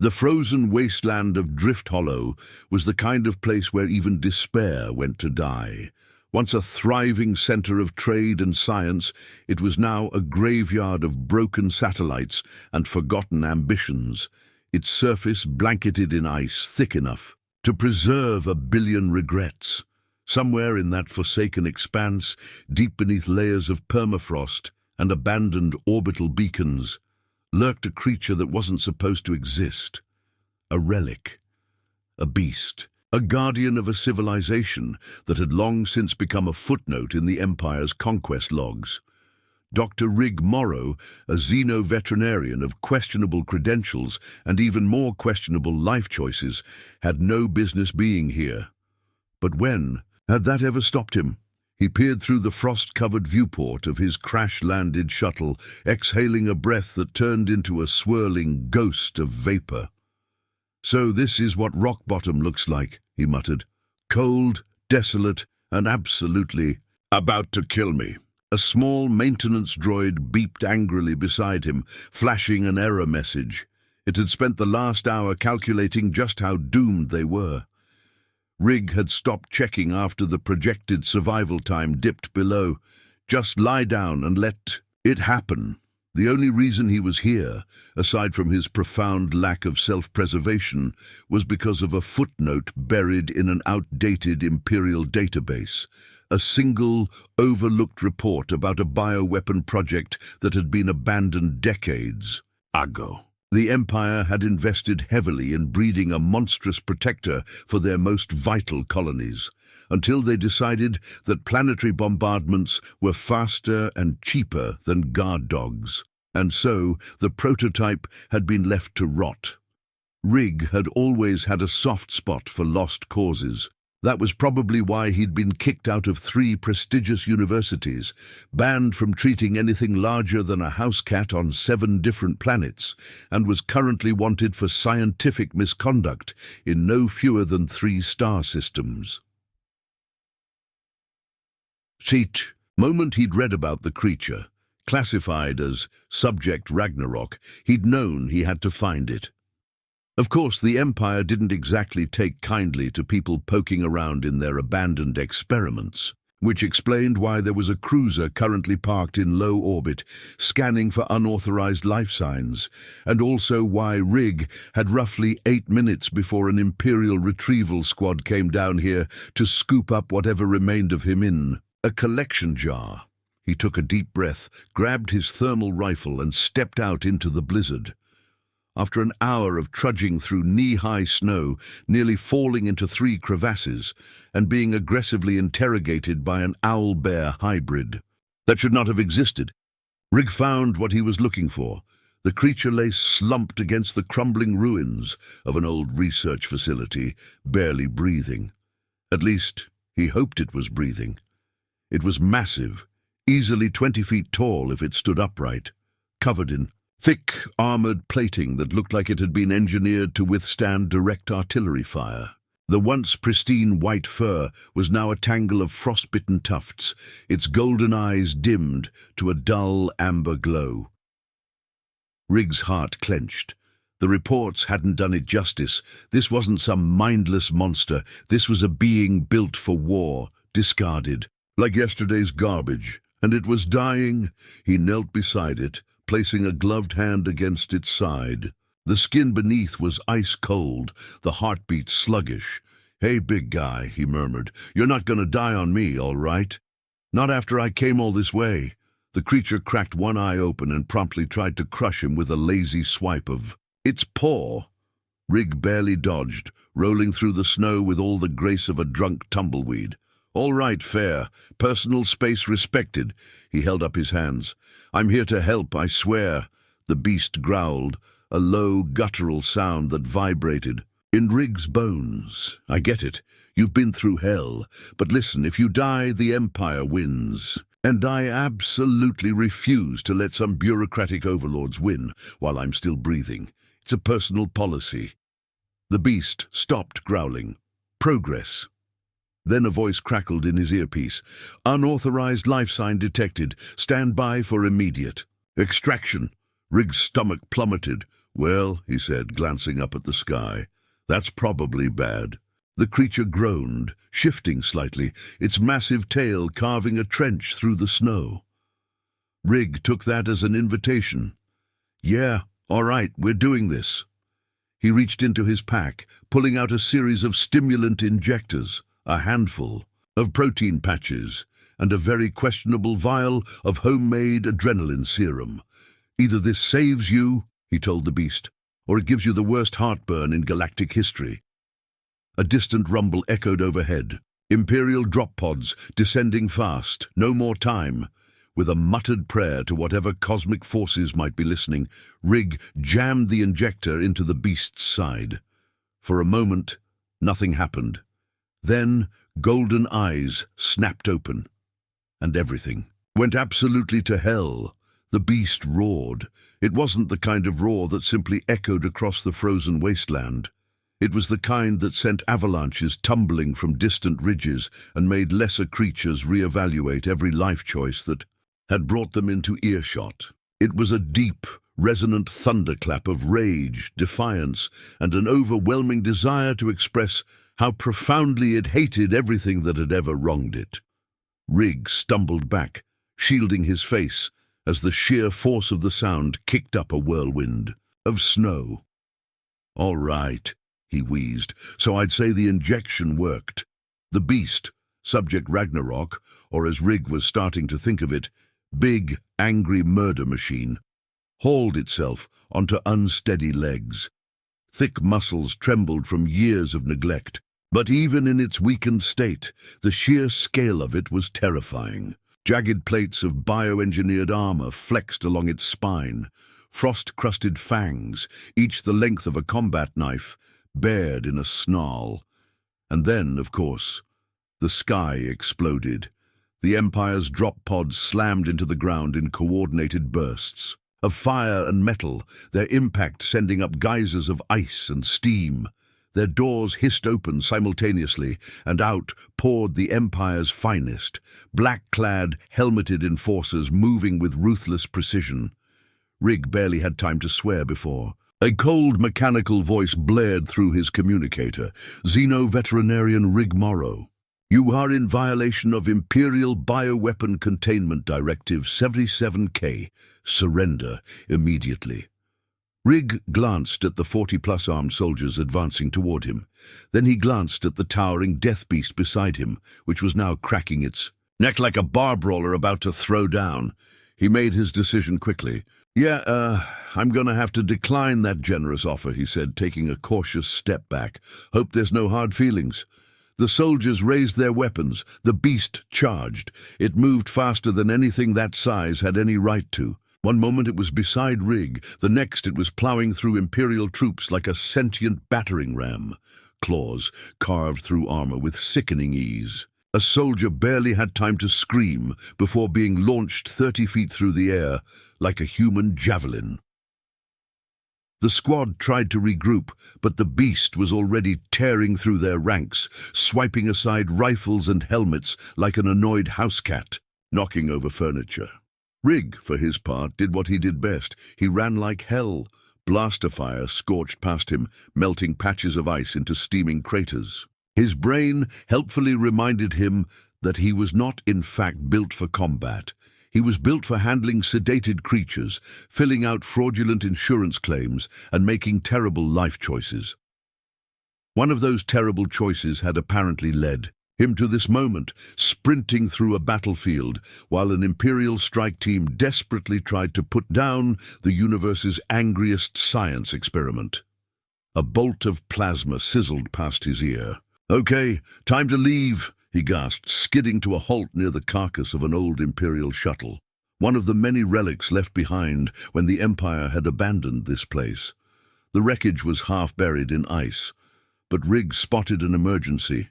The frozen wasteland of Drift Hollow was the kind of place where even despair went to die. Once a thriving center of trade and science, it was now a graveyard of broken satellites and forgotten ambitions, its surface blanketed in ice thick enough to preserve a billion regrets. Somewhere in that forsaken expanse, deep beneath layers of permafrost and abandoned orbital beacons, lurked a creature that wasn't supposed to exist. A relic, a beast, a guardian of a civilization that had long since become a footnote in the Empire's conquest logs. Dr. Rig Morrow, a xeno-veterinarian of questionable credentials and even more questionable life choices, had no business being here. But when had that ever stopped him? He peered through the frost-covered viewport of his crash-landed shuttle, exhaling a breath that turned into a swirling ghost of vapor. "So this is what rock bottom looks like," he muttered. "Cold, desolate, and absolutely about to kill me." A small maintenance droid beeped angrily beside him, flashing an error message. It had spent the last hour calculating just how doomed they were. Rig had stopped checking after the projected survival time dipped below. Just lie down and let it happen. The only reason he was here, aside from his profound lack of self-preservation, was because of a footnote buried in an outdated Imperial database. A single, overlooked report about a bioweapon project that had been abandoned decades ago. The Empire had invested heavily in breeding a monstrous protector for their most vital colonies, until they decided that planetary bombardments were faster and cheaper than guard dogs, and so the prototype had been left to rot. Rig had always had a soft spot for lost causes. That was probably why he'd been kicked out of 3 prestigious universities, banned from treating anything larger than a house cat on 7 different planets, and was currently wanted for scientific misconduct in no fewer than 3 star systems. The moment he'd read about the creature, classified as Subject Ragnarok, he'd known he had to find it. Of course, the Empire didn't exactly take kindly to people poking around in their abandoned experiments, which explained why there was a cruiser currently parked in low orbit, scanning for unauthorized life signs, and also why Rig had roughly 8 minutes before an Imperial retrieval squad came down here to scoop up whatever remained of him in a collection jar. He took a deep breath, grabbed his thermal rifle, and stepped out into the blizzard. After an hour of trudging through knee-high snow, nearly falling into 3 crevasses, and being aggressively interrogated by an owl-bear hybrid that should not have existed, Rig found what he was looking for. The creature lay slumped against the crumbling ruins of an old research facility, barely breathing. At least, he hoped it was breathing. It was massive, easily 20 feet tall if it stood upright, covered in thick, armored plating that looked like it had been engineered to withstand direct artillery fire. The once pristine white fur was now a tangle of frostbitten tufts, its golden eyes dimmed to a dull amber glow. Rig's heart clenched. The reports hadn't done it justice. This wasn't some mindless monster. This was a being built for war, discarded, like yesterday's garbage. And it was dying. He knelt beside it, placing a gloved hand against its side. The skin beneath was ice-cold, the heartbeat sluggish. "Hey, big guy," he murmured, "you're not going to die on me, all right? Not after I came all this way." The creature cracked one eye open and promptly tried to crush him with a lazy swipe of its paw. Rig barely dodged, rolling through the snow with all the grace of a drunk tumbleweed. "All right, fair. Personal space respected." He held up his hands. "I'm here to help, I swear." The beast growled, a low, guttural sound that vibrated in Rig's bones. "I get it. You've been through hell. But listen, if you die, the Empire wins. And I absolutely refuse to let some bureaucratic overlords win while I'm still breathing. It's a personal policy." The beast stopped growling. "Progress." Then a voice crackled in his earpiece. "Unauthorized life sign detected. Stand by for immediate extraction." Rig's stomach plummeted. "Well," he said, glancing up at the sky, "that's probably bad." The creature groaned, shifting slightly, its massive tail carving a trench through the snow. Rig took that as an invitation. "Yeah, all right, we're doing this." He reached into his pack, pulling out a series of stimulant injectors, a handful of protein patches, and a very questionable vial of homemade adrenaline serum. "Either this saves you," he told the beast, "or it gives you the worst heartburn in galactic history." A distant rumble echoed overhead. Imperial drop pods descending fast, no more time. With a muttered prayer to whatever cosmic forces might be listening, Rig jammed the injector into the beast's side. For a moment, nothing happened. Then, golden eyes snapped open, and everything went absolutely to hell. The beast roared. It wasn't the kind of roar that simply echoed across the frozen wasteland. It was the kind that sent avalanches tumbling from distant ridges and made lesser creatures reevaluate every life choice that had brought them into earshot. It was a deep, resonant thunderclap of rage, defiance, and an overwhelming desire to express how profoundly it hated everything that had ever wronged it. Rig stumbled back, shielding his face, as the sheer force of the sound kicked up a whirlwind of snow. "All right," he wheezed, "so I'd say the injection worked." The beast, Subject Ragnarok, or as Rig was starting to think of it, big, angry murder machine, hauled itself onto unsteady legs. Thick muscles trembled from years of neglect, but even in its weakened state, the sheer scale of it was terrifying. Jagged plates of bioengineered armor flexed along its spine, frost-crusted fangs, each the length of a combat knife, bared in a snarl. And then, of course, the sky exploded. The Empire's drop pods slammed into the ground in coordinated bursts of fire and metal, their impact sending up geysers of ice and steam. Their doors hissed open simultaneously, and out poured the Empire's finest, black-clad, helmeted enforcers moving with ruthless precision. Rig barely had time to swear before a cold mechanical voice blared through his communicator. "Xeno-veterinarian Rig Morrow, you are in violation of Imperial Bioweapon Containment Directive 77K. Surrender immediately." Rig glanced at the 40-plus armed soldiers advancing toward him. Then he glanced at the towering death beast beside him, which was now cracking its neck like a bar brawler about to throw down. He made his decision quickly. I'm gonna have to decline that generous offer," he said, taking a cautious step back. "Hope there's no hard feelings." The soldiers raised their weapons. The beast charged. It moved faster than anything that size had any right to. One moment it was beside Rig, the next it was plowing through Imperial troops like a sentient battering ram. Claws carved through armor with sickening ease. A soldier barely had time to scream before being launched 30 feet through the air like a human javelin. The squad tried to regroup, but the beast was already tearing through their ranks, swiping aside rifles and helmets like an annoyed housecat, knocking over furniture. Rig, for his part, did what he did best. He ran like hell. Blaster fire scorched past him, melting patches of ice into steaming craters. His brain helpfully reminded him that he was not, in fact, built for combat. He was built for handling sedated creatures, filling out fraudulent insurance claims, and making terrible life choices. One of those terrible choices had apparently led him to this moment, sprinting through a battlefield, while an Imperial strike team desperately tried to put down the universe's angriest science experiment. A bolt of plasma sizzled past his ear. "Okay, time to leave," he gasped, skidding to a halt near the carcass of an old Imperial shuttle, one of the many relics left behind when the Empire had abandoned this place. The wreckage was half buried in ice, but Rig spotted an emergency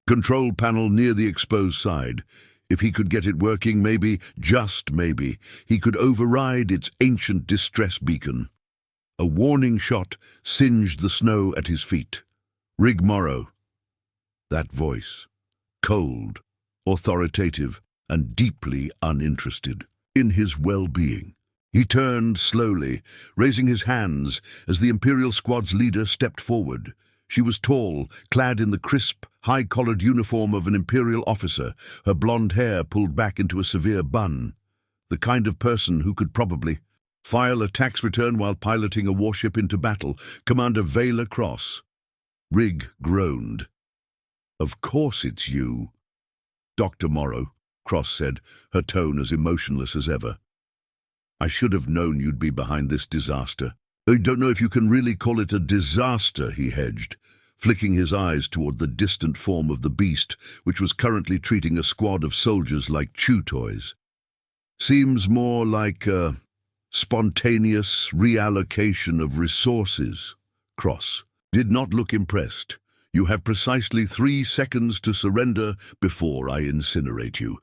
control panel near the exposed side. If he could get it working, maybe, just maybe, he could override its ancient distress beacon. A warning shot singed the snow at his feet. Rig Morrow. That voice. Cold, authoritative, and deeply uninterested in his well-being. He turned slowly, raising his hands as the Imperial Squad's leader stepped forward. She was tall, clad in the crisp, high-collared uniform of an Imperial officer, her blonde hair pulled back into a severe bun. The kind of person who could probably file a tax return while piloting a warship into battle, Commander Vela Cross. Rig groaned. "Of course it's you." "Dr. Morrow," Cross said, her tone as emotionless as ever. "I should have known you'd be behind this disaster." "I don't know if you can really call it a disaster," he hedged, flicking his eyes toward the distant form of the beast, which was currently treating a squad of soldiers like chew toys. "Seems more like a spontaneous reallocation of resources." Cross did not look impressed. "You have precisely 3 seconds to surrender before I incinerate you."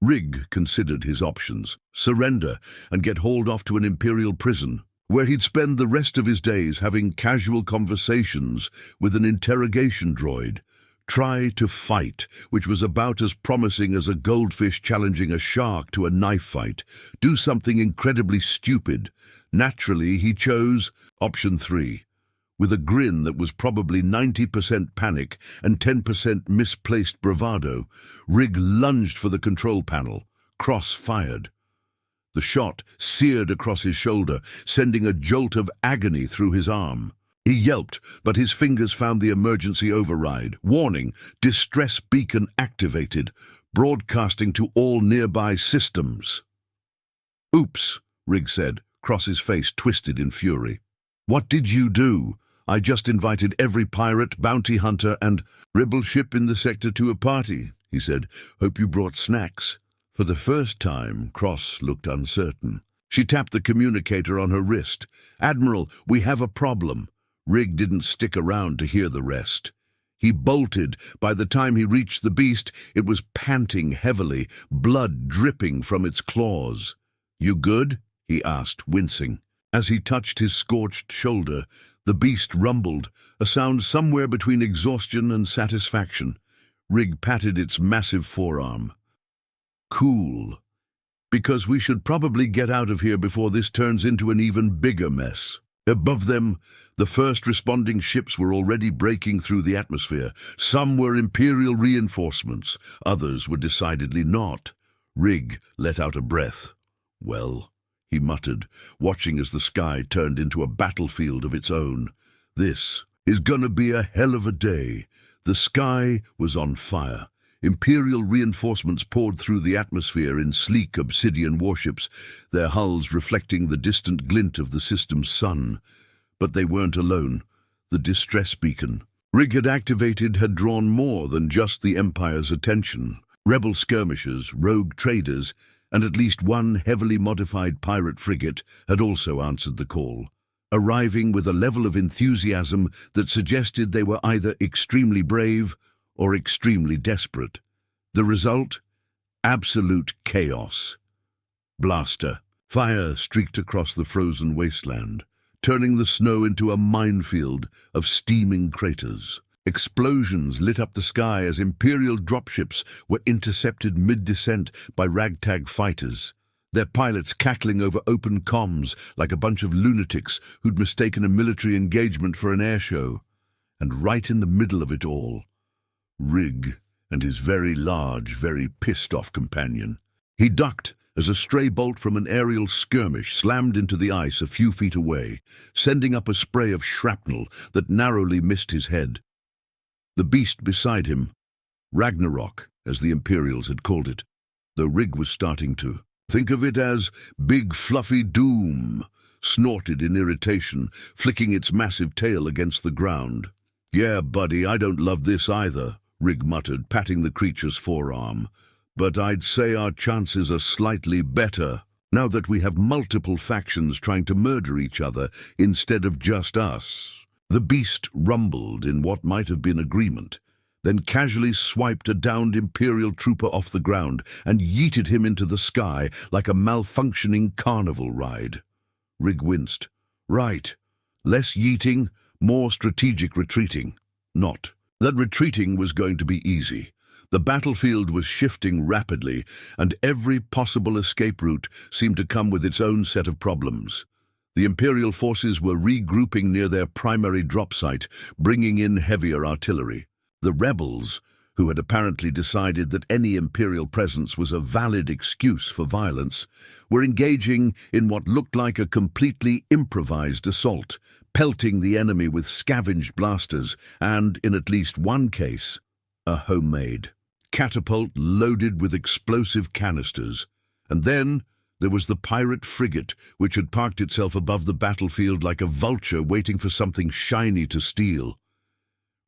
Rig considered his options. Surrender and get hauled off to an Imperial prison, where he'd spend the rest of his days having casual conversations with an interrogation droid. Try to fight, which was about as promising as a goldfish challenging a shark to a knife fight. Do something incredibly stupid. Naturally, he chose option 3. With a grin that was probably 90% panic and 10% misplaced bravado, Rig lunged for the control panel. Cross fired. The shot seared across his shoulder, sending a jolt of agony through his arm. He yelped, but his fingers found the emergency override. Warning, distress beacon activated, broadcasting to all nearby systems. "Oops," Rig said, Cross's face twisted in fury. "What did you do? I just invited every pirate, bounty hunter, and rebel ship in the sector to a party," he said. "Hope you brought snacks." For the first time, Cross looked uncertain. She tapped the communicator on her wrist. "Admiral, we have a problem." Rig didn't stick around to hear the rest. He bolted. By the time he reached the beast, it was panting heavily, blood dripping from its claws. "You good?" he asked, wincing. As he touched his scorched shoulder, the beast rumbled, a sound somewhere between exhaustion and satisfaction. Rig patted its massive forearm. "Cool. Because we should probably get out of here before this turns into an even bigger mess." Above them, the first responding ships were already breaking through the atmosphere. Some were Imperial reinforcements, others were decidedly not. Rig let out a breath. "Well," he muttered, watching as the sky turned into a battlefield of its own. "This is gonna be a hell of a day." The sky was on fire. Imperial reinforcements poured through the atmosphere in sleek obsidian warships, their hulls reflecting the distant glint of the system's sun. But they weren't alone. The distress beacon Rig had activated had drawn more than just the Empire's attention. Rebel skirmishers, rogue traders, and at least one heavily modified pirate frigate had also answered the call, arriving with a level of enthusiasm that suggested they were either extremely brave or extremely desperate. The result? Absolute chaos. Blaster. Fire streaked across the frozen wasteland, turning the snow into a minefield of steaming craters. Explosions lit up the sky as Imperial dropships were intercepted mid-descent by ragtag fighters, their pilots cackling over open comms like a bunch of lunatics who'd mistaken a military engagement for an airshow. And right in the middle of it all, Rig and his very large, very pissed-off companion. He ducked as a stray bolt from an aerial skirmish slammed into the ice a few feet away, sending up a spray of shrapnel that narrowly missed his head. The beast beside him, Ragnarok, as the Imperials had called it, though Rig was starting to think of it as Big Fluffy Doom, snorted in irritation, flicking its massive tail against the ground. "Yeah, buddy, I don't love this either," Rig muttered, patting the creature's forearm. "But I'd say our chances are slightly better, now that we have multiple factions trying to murder each other instead of just us." The beast rumbled in what might have been agreement, then casually swiped a downed Imperial trooper off the ground and yeeted him into the sky like a malfunctioning carnival ride. Rig winced. Right. Less yeeting, more strategic retreating. Not that retreating was going to be easy. The battlefield was shifting rapidly, and every possible escape route seemed to come with its own set of problems. The Imperial forces were regrouping near their primary drop site, bringing in heavier artillery. The rebels, who had apparently decided that any Imperial presence was a valid excuse for violence, were engaging in what looked like a completely improvised assault, pelting the enemy with scavenged blasters and, in at least one case, a homemade catapult loaded with explosive canisters. And then there was the pirate frigate, which had parked itself above the battlefield like a vulture waiting for something shiny to steal.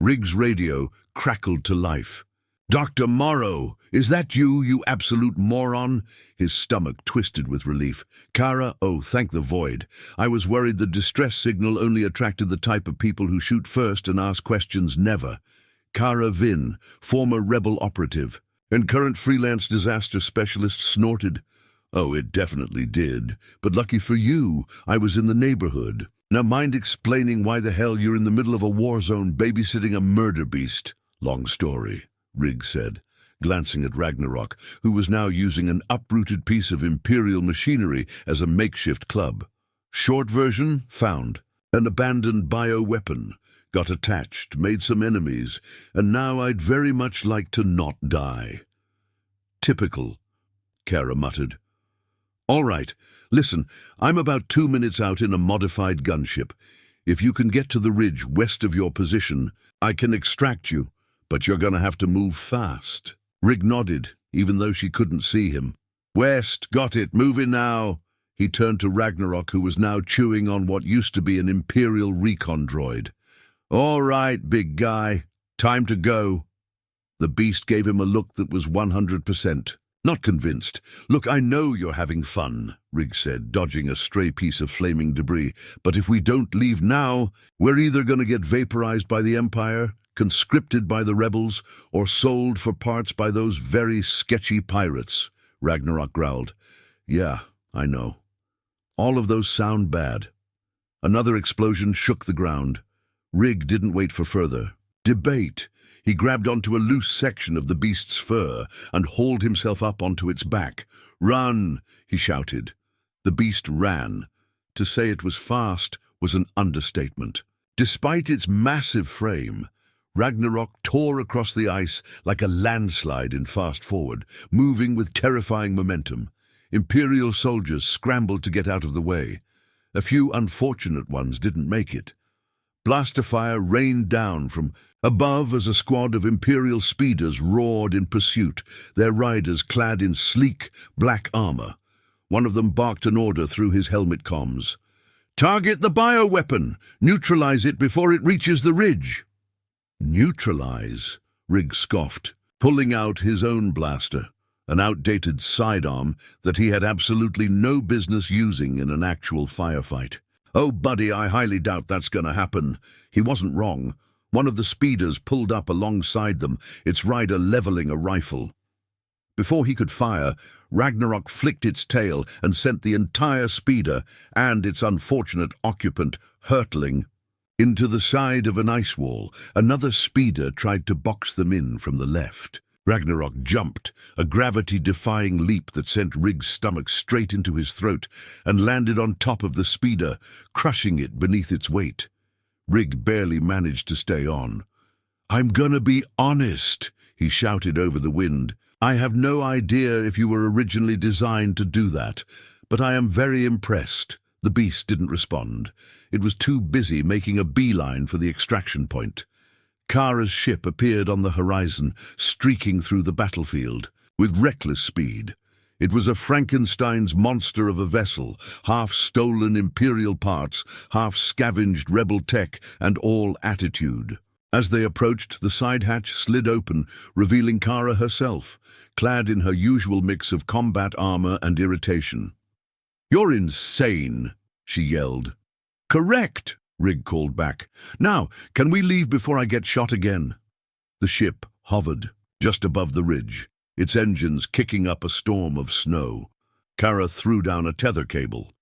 Rig's radio crackled to life. "Dr. Morrow, is that you, you absolute moron?" His stomach twisted with relief. "Kara, oh, thank the void. I was worried the distress signal only attracted the type of people who shoot first and ask questions never. Kara Vin, former rebel operative, and current freelance disaster specialist, snorted. "Oh, it definitely did. But lucky for you, I was in the neighborhood. Now mind explaining why the hell you're in the middle of a war zone babysitting a murder beast?" "Long story," Rig said, glancing at Ragnarok, who was now using an uprooted piece of Imperial machinery as a makeshift club. "Short version, found. An abandoned bioweapon. Got attached, made some enemies, and now I'd very much like to not die." "Typical," Kara muttered. "All right, listen, I'm about 2 minutes out in a modified gunship. If you can get to the ridge west of your position, I can extract you, but you're gonna have to move fast." Rig nodded, even though she couldn't see him. "West, got it, moving now." He turned to Ragnarok, who was now chewing on what used to be an Imperial recon droid. "All right, big guy, time to go." The beast gave him a look that was 100%. Not convinced. "Look, I know you're having fun," Rig said, dodging a stray piece of flaming debris. "But if we don't leave now, we're either going to get vaporized by the Empire, conscripted by the rebels, or sold for parts by those very sketchy pirates." Ragnarok growled. "Yeah, I know. All of those sound bad." Another explosion shook the ground. Rig didn't wait for further debate. He grabbed onto a loose section of the beast's fur and hauled himself up onto its back. "Run!" he shouted. The beast ran. To say it was fast was an understatement. Despite its massive frame, Ragnarok tore across the ice like a landslide in fast forward, moving with terrifying momentum. Imperial soldiers scrambled to get out of the way. A few unfortunate ones didn't make it. Blaster fire rained down from above as a squad of Imperial speeders roared in pursuit, their riders clad in sleek, black armor. One of them barked an order through his helmet comms. "Target the bioweapon! Neutralize it before it reaches the ridge!" "Neutralize?" Rig scoffed, pulling out his own blaster, an outdated sidearm that he had absolutely no business using in an actual firefight. "Oh, buddy, I highly doubt that's going to happen." He wasn't wrong. One of the speeders pulled up alongside them, its rider leveling a rifle. Before he could fire, Ragnarok flicked its tail and sent the entire speeder and its unfortunate occupant hurtling into the side of an ice wall. Another speeder tried to box them in from the left. Ragnarok jumped, a gravity-defying leap that sent Rig's stomach straight into his throat, and landed on top of the speeder, crushing it beneath its weight. Rig barely managed to stay on. "I'm gonna be honest," he shouted over the wind. "I have no idea if you were originally designed to do that, but I am very impressed." The beast didn't respond. It was too busy making a beeline for the extraction point. Kara's ship appeared on the horizon, streaking through the battlefield with reckless speed. It was a Frankenstein's monster of a vessel, half stolen Imperial parts, half scavenged rebel tech, and all attitude. As they approached, the side hatch slid open, revealing Kara herself, clad in her usual mix of combat armor and irritation. "You're insane," she yelled. "Correct," Rig called back. "Now, can we leave before I get shot again?" The ship hovered just above the ridge, its engines kicking up a storm of snow. Kara threw down a tether cable.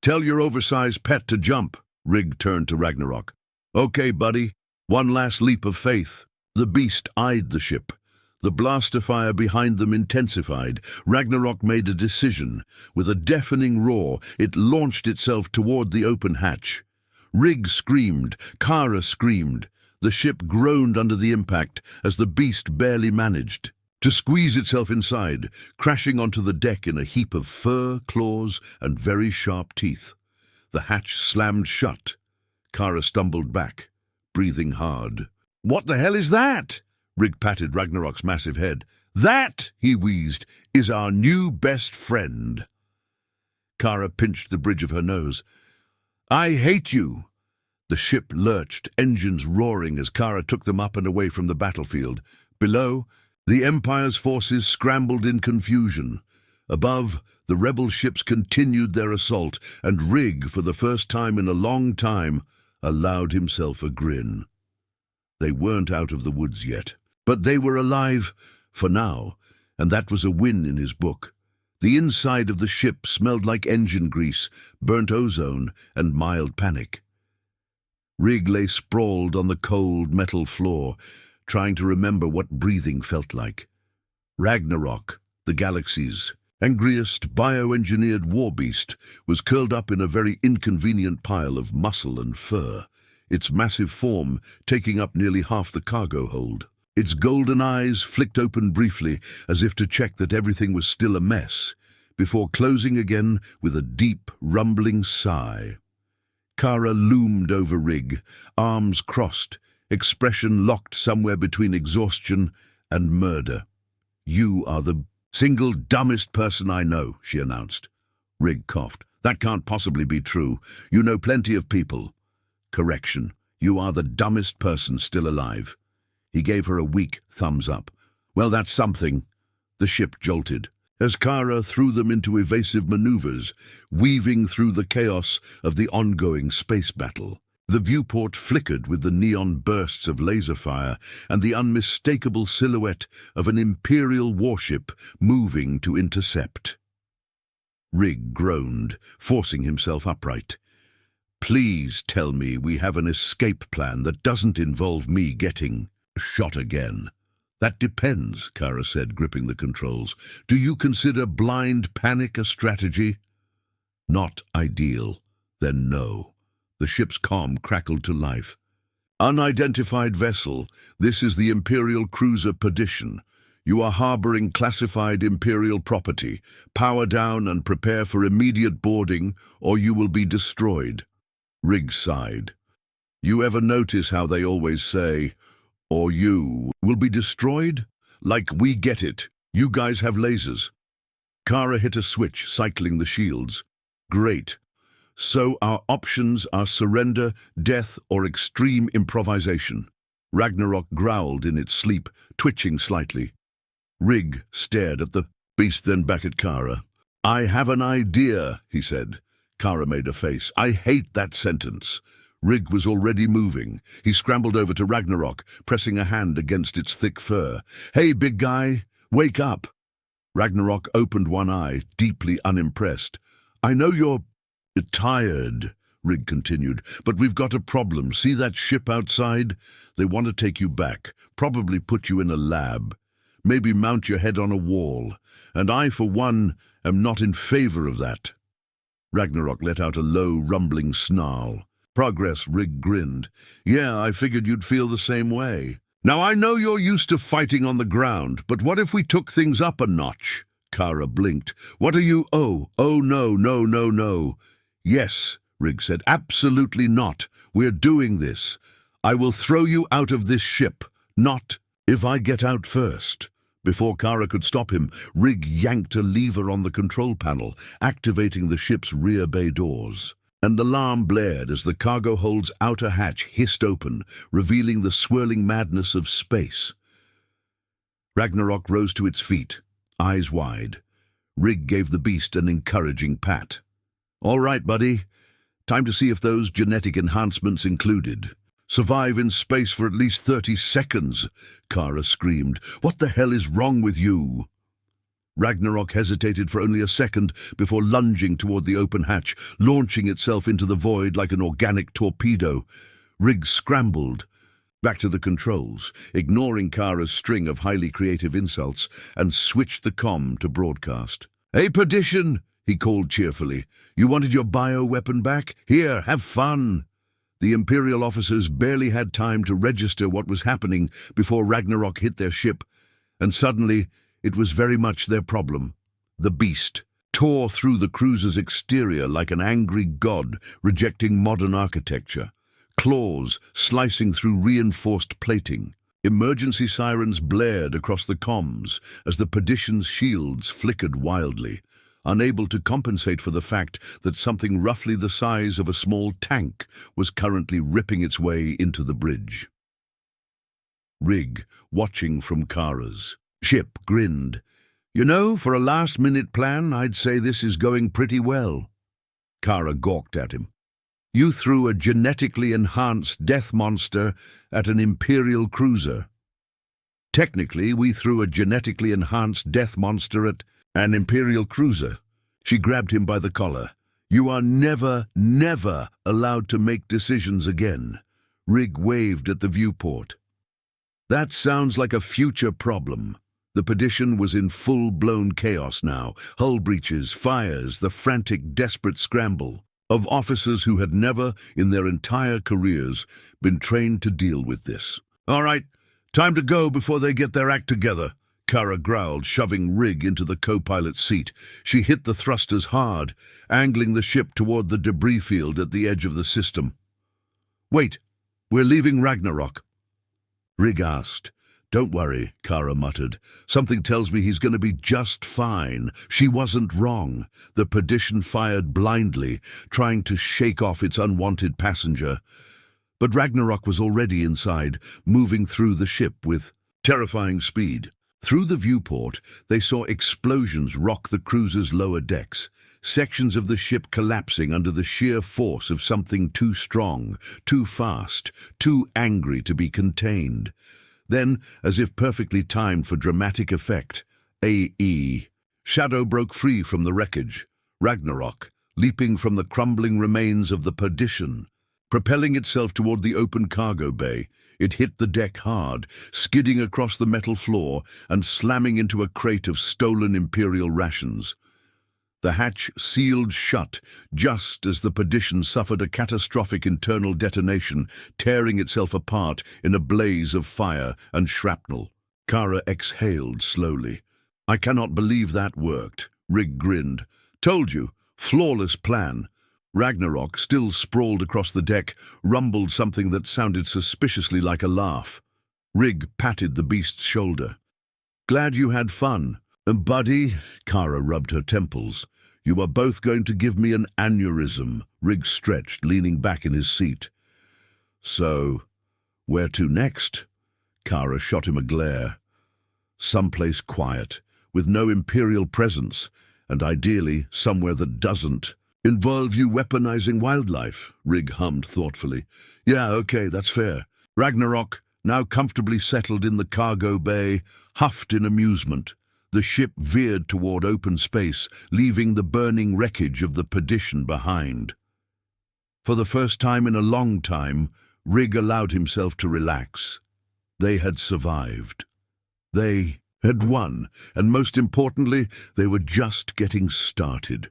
"Tell your oversized pet to jump." Rig turned to Ragnarok. "Okay, buddy. One last leap of faith." The beast eyed the ship. The blaster fire behind them intensified. Ragnarok made a decision. With a deafening roar, it launched itself toward the open hatch. Rig screamed. Kara screamed. The ship groaned under the impact as the beast barely managed to squeeze itself inside, crashing onto the deck in a heap of fur, claws, and very sharp teeth. The hatch slammed shut. Kara stumbled back, breathing hard. "What the hell is that?" Rig patted Ragnarok's massive head. "That," he wheezed, "is our new best friend." Kara pinched the bridge of her nose. "I hate you." The ship lurched, engines roaring as Kara took them up and away from the battlefield. Below, the Empire's forces scrambled in confusion. Above, the rebel ships continued their assault, and Rig, for the first time in a long time, allowed himself a grin. They weren't out of the woods yet, but they were alive for now, and that was a win in his book. The inside of the ship smelled like engine grease, burnt ozone, and mild panic. Rig lay sprawled on the cold metal floor, trying to remember what breathing felt like. Ragnarok, the galaxy's angriest bioengineered war beast, was curled up in a very inconvenient pile of muscle and fur, its massive form taking up nearly half the cargo hold. Its golden eyes flicked open briefly as if to check that everything was still a mess, before closing again with a deep, rumbling sigh. Kara loomed over Rig, arms crossed, expression locked somewhere between exhaustion and murder. "You are the single dumbest person I know," she announced. Rig coughed. "That can't possibly be true. You know plenty of people." "Correction. You are the dumbest person still alive." He gave her a weak thumbs up. "Well, that's something." The ship jolted as Kara threw them into evasive maneuvers, weaving through the chaos of the ongoing space battle. The viewport flickered with the neon bursts of laser fire and the unmistakable silhouette of an Imperial warship moving to intercept. Rig groaned, forcing himself upright. "Please tell me we have an escape plan that doesn't involve me getting shot again." "That depends," Kara said, gripping the controls. "Do you consider blind panic a strategy?" "Not ideal. Then no." The ship's comm crackled to life. "Unidentified vessel. This is the Imperial cruiser Perdition. You are harboring classified Imperial property. Power down and prepare for immediate boarding, or you will be destroyed." Rig sighed. "You ever notice how they always say, 'or you will be destroyed'? Like we get it. You guys have lasers." Kara hit a switch, cycling the shields. "Great. So our options are surrender, death, or extreme improvisation." Ragnarok growled in its sleep, twitching slightly. Rig stared at the beast, then back at Kara. "I have an idea," he said. Kara made a face. "I hate that sentence." Rig was already moving. He scrambled over to Ragnarok, pressing a hand against its thick fur. "Hey, big guy, wake up." Ragnarok opened one eye, deeply unimpressed. "I know you're tired," Rig continued, "but we've got a problem. See that ship outside? They want to take you back, probably put you in a lab, maybe mount your head on a wall. And I, for one, am not in favor of that." Ragnarok let out a low, rumbling snarl. "Progress," Rig grinned. "Yeah, I figured you'd feel the same way. Now, I know you're used to fighting on the ground, but what if we took things up a notch?" Kara blinked. "What are you— Oh, no. "Yes," Rig said, "absolutely not. We're doing this. I will throw you out of this ship. Not if I get out first." Before Kara could stop him, Rig yanked a lever on the control panel, activating the ship's rear bay doors. An alarm blared as the cargo hold's outer hatch hissed open, revealing the swirling madness of space. Ragnarok rose to its feet, eyes wide. Rig gave the beast an encouraging pat. "All right, buddy. Time to see if those genetic enhancements included." "Survive in space for at least 30 seconds, Kara screamed. "What the hell is wrong with you?" Ragnarok hesitated for only a second before lunging toward the open hatch, launching itself into the void like an organic torpedo. Rig scrambled. back to the controls, ignoring Kara's string of highly creative insults, and switched the comm to broadcast. "Hey, Perdition," he called cheerfully. "You wanted your bioweapon back? Here, have fun." The Imperial officers barely had time to register what was happening before Ragnarok hit their ship, and suddenly it was very much their problem. The beast tore through the cruiser's exterior like an angry god rejecting modern architecture, claws slicing through reinforced plating. Emergency sirens blared across the comms as the Perdition's shields flickered wildly, unable to compensate for the fact that something roughly the size of a small tank was currently ripping its way into the bridge. Rig, watching from Kara's ship, grinned. "You know, for a last-minute plan, I'd say this is going pretty well." Kara gawked at him. "You threw a genetically enhanced death monster at an Imperial cruiser." "Technically, we threw a genetically enhanced death monster at an Imperial cruiser." She grabbed him by the collar. "You are never, never allowed to make decisions again." Rig waved at the viewport. "That sounds like a future problem." The Perdition was in full-blown chaos now. Hull breaches, fires, the frantic, desperate scramble of officers who had never, in their entire careers, been trained to deal with this. "All right, time to go before they get their act together," Kara growled, shoving Rig into the co-pilot's seat. She hit the thrusters hard, angling the ship toward the debris field at the edge of the system. "Wait, we're leaving Ragnarok," Rig asked. "Don't worry," Kara muttered. "Something tells me he's going to be just fine." She wasn't wrong. The Perdition fired blindly, trying to shake off its unwanted passenger. But Ragnarok was already inside, moving through the ship with terrifying speed. Through the viewport, they saw explosions rock the cruiser's lower decks, sections of the ship collapsing under the sheer force of something too strong, too fast, too angry to be contained. Then, as if perfectly timed for dramatic effect, A.E. Shadow broke free from the wreckage. Ragnarok, leaping from the crumbling remains of the Perdition, propelling itself toward the open cargo bay. It hit the deck hard, skidding across the metal floor and slamming into a crate of stolen Imperial rations. The hatch sealed shut just as the Perdition suffered a catastrophic internal detonation, tearing itself apart in a blaze of fire and shrapnel. Kara exhaled slowly. "I cannot believe that worked." Rig grinned. "Told you, flawless plan." Ragnarok, still sprawled across the deck, rumbled something that sounded suspiciously like a laugh. Rig patted the beast's shoulder. "Glad you had fun. Buddy," Kara rubbed her temples. "You are both going to give me an aneurysm." Rig stretched, leaning back in his seat. "So, where to next?" Kara shot him a glare. "Someplace quiet, with no Imperial presence, and ideally somewhere that doesn't involve you weaponizing wildlife," Rig hummed thoughtfully. "Yeah, okay, that's fair." Ragnarok, now comfortably settled in the cargo bay, huffed in amusement. The ship veered toward open space, leaving the burning wreckage of the Perdition behind. For the first time in a long time, Rig allowed himself to relax. They had survived. They had won, and most importantly, they were just getting started.